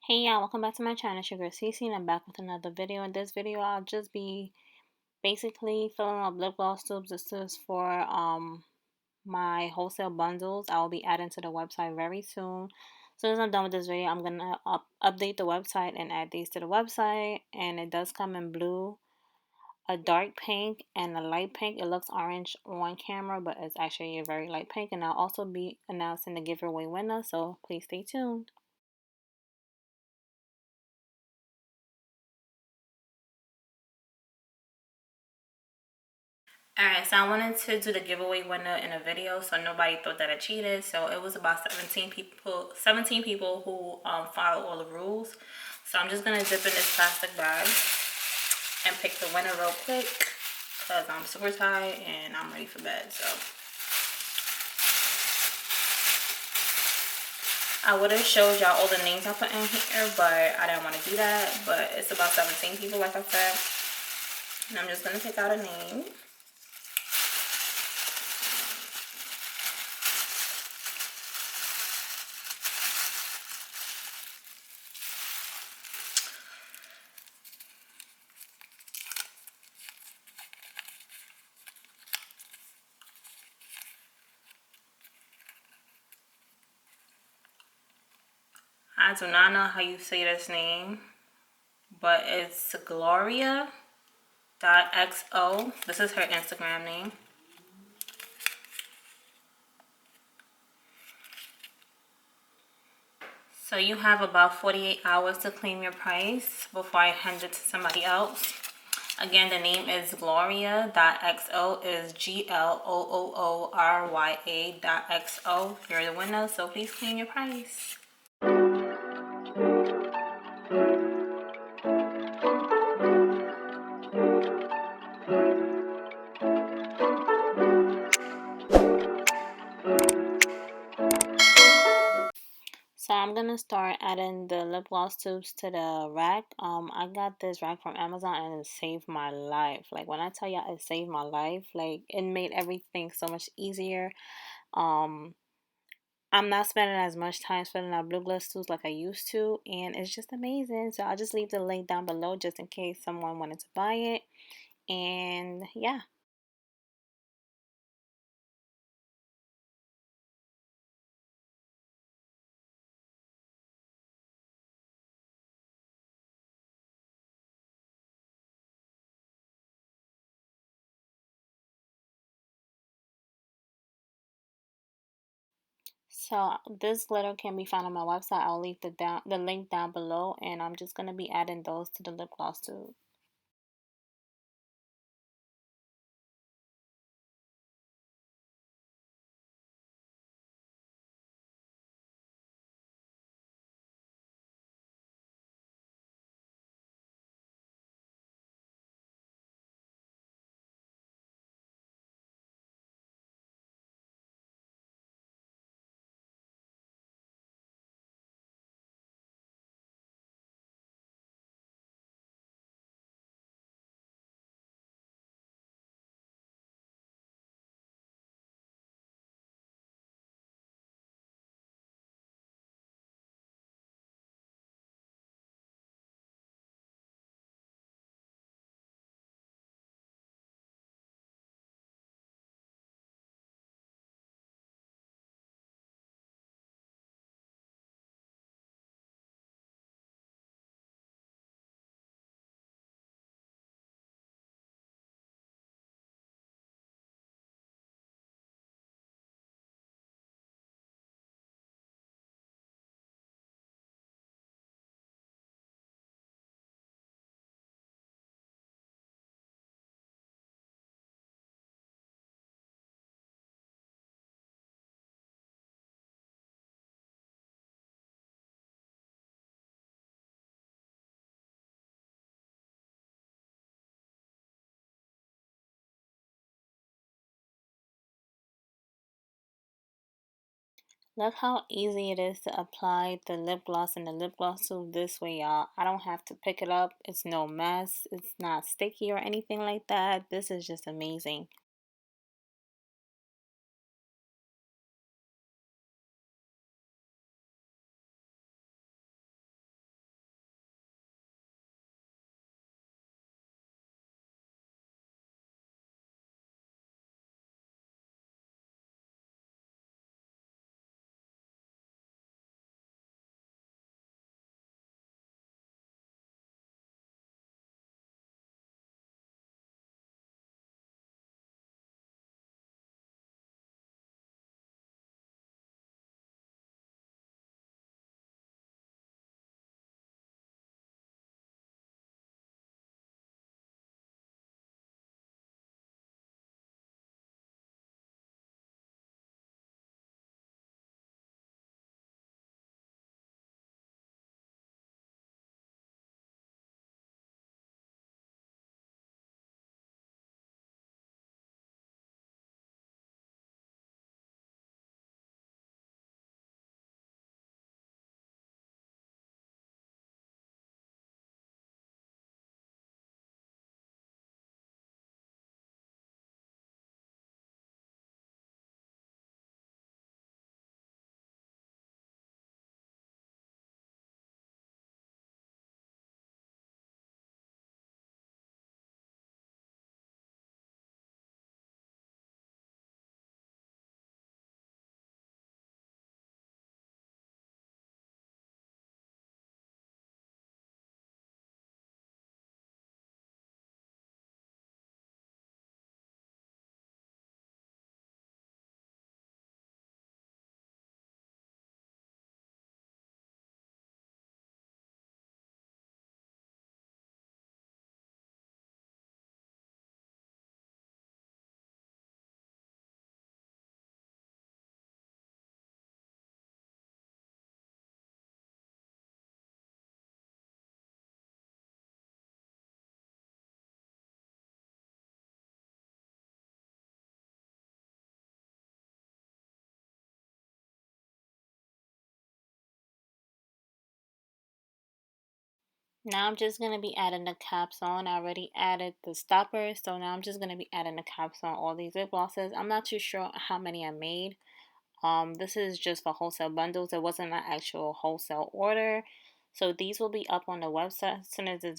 Hey y'all, welcome back to my channel. It's your girl Cece and I'm back with another video. In this video, I'll just be basically filling up lip gloss tubes. This is for my wholesale bundles. I will be adding to the website very soon. As soon as I'm done with this video, I'm gonna update the website and add these to the website. And it does come in blue, a dark pink, and a light pink. It looks orange on camera, but it's actually a very light pink. And I'll also be announcing the giveaway winner, so please stay tuned. Alright, so I wanted to do the giveaway winner in a video so nobody thought that I cheated. So it was about 17 people who followed all the rules. So I'm just gonna dip in this plastic bag and pick the winner real quick because I'm super tired and I'm ready for bed. So I would have showed y'all all the names I put in here, but I didn't want to do that. But it's about 17 people, like I said. And I'm just gonna pick out a name. I do not know how you say this name, but it's Gloria.xo. This is her Instagram name. So you have about 48 hours to claim your price before I hand it to somebody else. Again, the name is Gloria.xo, is GLOOORYA.xo. You're the winner, so please claim your price. So I'm gonna start adding the lip gloss tubes to the rack. I got this rack from Amazon and it saved my life. Like when I tell y'all it saved my life, like it made everything so much easier. Um, I'm not spending as much time spending on blue gloss tubes like I used to, and it's just amazing. So I'll just leave the link down below just in case someone wanted to buy it. And yeah. So this glitter can be found on my website. I'll leave the link down below, and I'm just gonna be adding those to the lip gloss tube. Look how easy it is to apply the lip gloss in the lip gloss tube this way, y'all. I don't have to pick it up. It's no mess. It's not sticky or anything like that. This is just amazing. Now I'm just going to be adding the caps on. I already added the stoppers, so now I'm just going to be adding the caps on all these lip glosses. I'm not too sure how many I made. This is just for wholesale bundles. It wasn't an actual wholesale order. So these will be up on the website as soon as this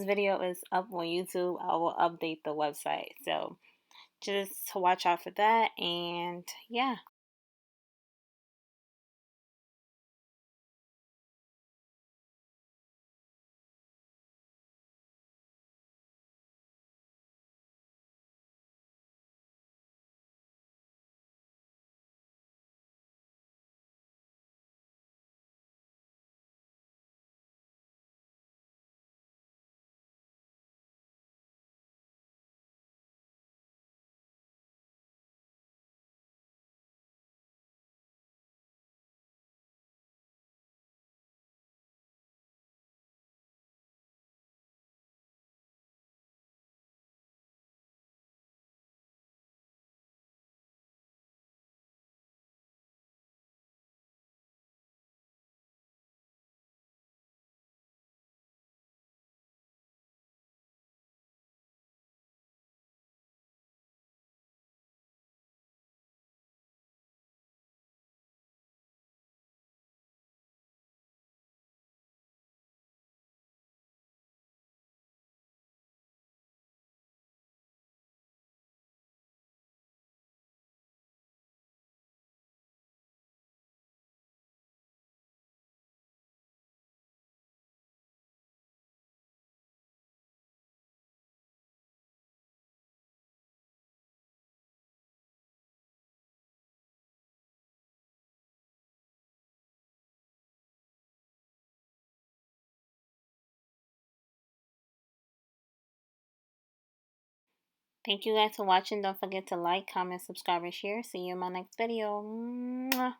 video is up on YouTube, I will update the website. So just watch out for that, and yeah. Thank you guys for watching. Don't forget to like, comment, subscribe, and share. See you in my next video. Mwah.